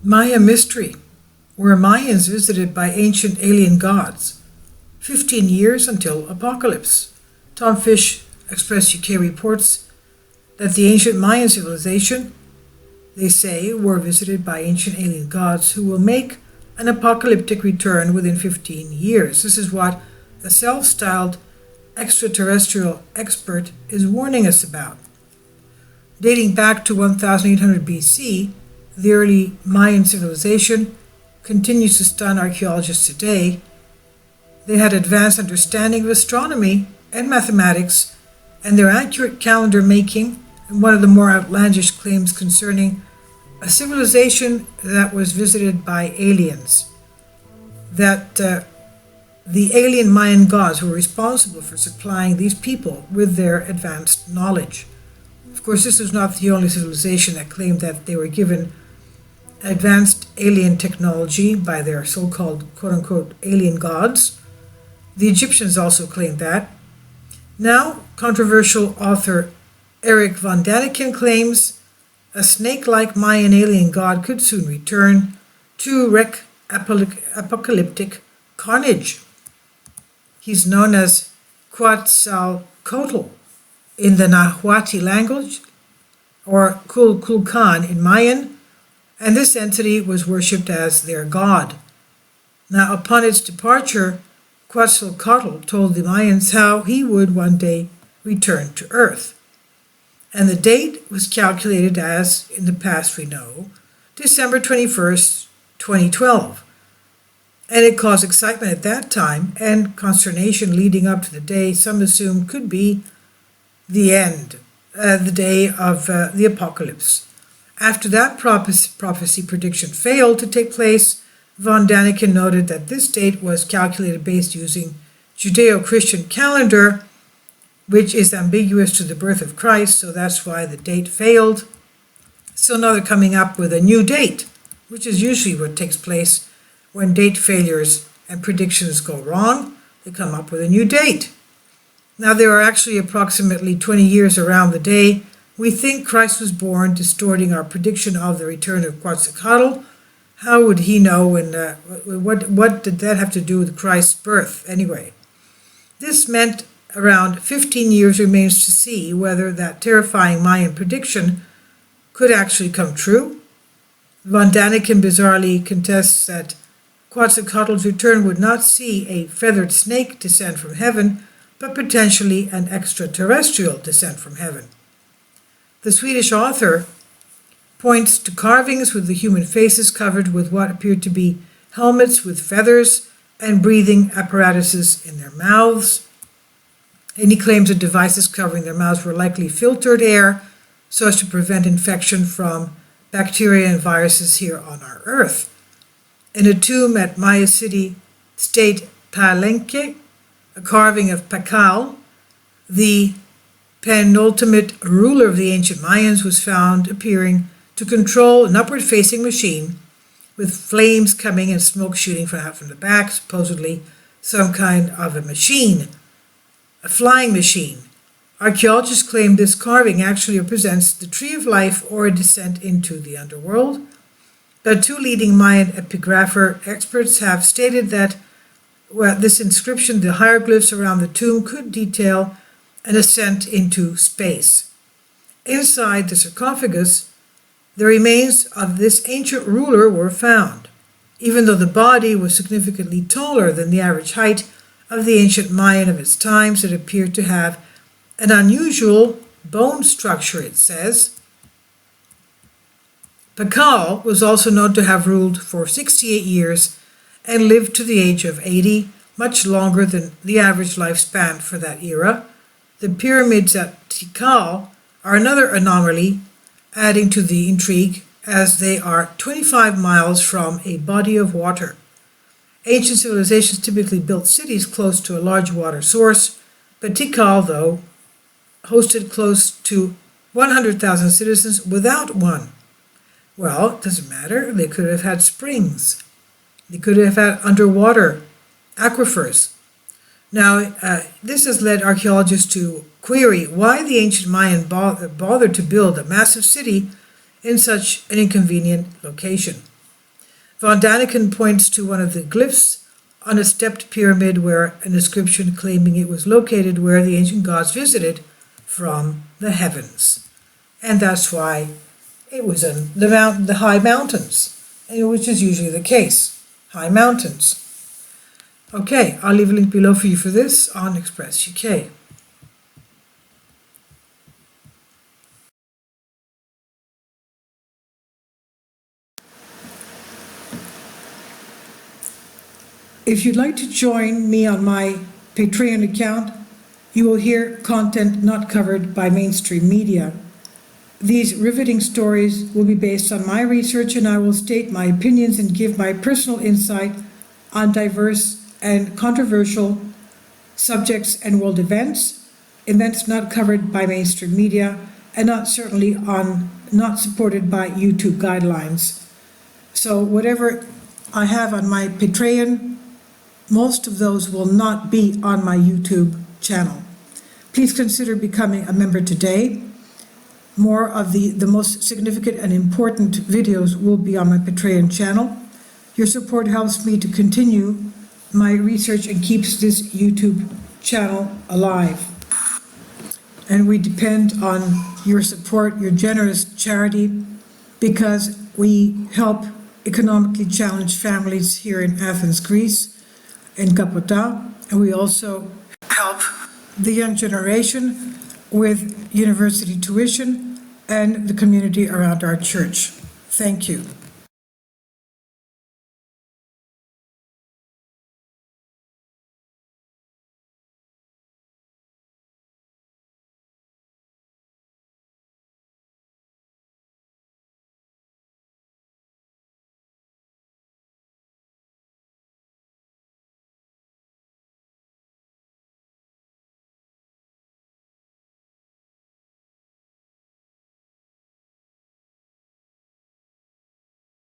Maya mystery, were Mayans visited by ancient alien gods. 15 years until apocalypse. Tom Fish Express UK reports that the ancient Mayan civilization, they say, were visited by ancient alien gods who will make an apocalyptic return within 15 years. This is what a self-styled extraterrestrial expert is warning us about. Dating back to 1800 BC, the early Mayan civilization continues to stun archaeologists today. They had advanced understanding of astronomy and mathematics, and their accurate calendar making, and one of the more outlandish claims concerning a civilization that was visited by aliens, that the alien Mayan gods were responsible for supplying these people with their advanced knowledge. Of course, this was not the only civilization that claimed that they were given advanced alien technology by their so-called quote-unquote alien gods. The Egyptians also claimed that. Now, controversial author Eric von Daniken claims a snake-like Mayan alien god could soon return to wreak apocalyptic carnage. He's known as Quetzalcoatl in the Nahuatl language, or Kulkulkan in Mayan, and this entity was worshipped as their god. Now, upon its departure, Quetzalcoatl told the Mayans how he would one day return to Earth. And the date was calculated as, in the past we know, December 21st, 2012. And it caused excitement at that time and consternation leading up to the day some assumed could be the end, the day of the apocalypse. After that prophecy prediction failed to take place, von Daniken noted that this date was calculated based using Judeo-Christian calendar, which is ambiguous to the birth of Christ, so that's why the date failed. So now they're coming up with a new date, which is usually what takes place when date failures and predictions go wrong. They come up with a new date. Now there are actually approximately 20 years around the day we think Christ was born, distorting our prediction of the return of Quetzalcoatl. How would he know what did that have to do with Christ's birth anyway? This meant around 15 years remains to see whether that terrifying Mayan prediction could actually come true. Von Daniken bizarrely contests that Quetzalcoatl's return would not see a feathered snake descend from heaven, but potentially an extraterrestrial descent from heaven. The Swedish author points to carvings with the human faces covered with what appeared to be helmets with feathers and breathing apparatuses in their mouths. And he claims the devices covering their mouths were likely filtered air so as to prevent infection from bacteria and viruses here on our Earth. In a tomb at Maya City State Palenque, a carving of Pacal, the penultimate ruler of the ancient Mayans, was found appearing to control an upward-facing machine with flames coming and smoke shooting from the back, supposedly some kind of a machine, a flying machine. Archaeologists claim this carving actually represents the Tree of Life or a descent into the underworld. But two leading Mayan epigrapher experts have stated that this inscription, the hieroglyphs around the tomb, could detail an ascent into space. Inside the sarcophagus, the remains of this ancient ruler were found, even though the body was significantly taller than the average height of the ancient Mayan of its times. It appeared to have an unusual bone structure, it says. Pacal was also known to have ruled for 68 years and lived to the age of 80, much longer than the average lifespan for that era. The pyramids at Tikal are another anomaly, adding to the intrigue, as they are 25 miles from a body of water. Ancient civilizations typically built cities close to a large water source, but Tikal, though, hosted close to 100,000 citizens without one. Well, it doesn't matter. They could have had springs. They could have had underwater aquifers. Now, this has led archaeologists to query why the ancient Mayan bothered to build a massive city in such an inconvenient location. Von Daniken points to one of the glyphs on a stepped pyramid where an inscription claiming it was located where the ancient gods visited from the heavens. And that's why it was in the high mountains, which is usually the case, high mountains. Okay, I'll leave a link below for you for this on Express UK. If you'd like to join me on my Patreon account, you will hear content not covered by mainstream media. These riveting stories will be based on my research, and I will state my opinions and give my personal insight on diverse and controversial subjects and world events not covered by mainstream media, and not supported by YouTube guidelines. So whatever I have on my Patreon, most of those will not be on my YouTube channel. Please consider becoming a member today. More of the most significant and important videos will be on my Patreon channel. Your support helps me to continue my research and keeps this YouTube channel alive. And we depend on your support, your generous charity, because we help economically challenged families here in Athens, Greece, in Kapota, and we also help the young generation with university tuition and the community around our church. Thank you.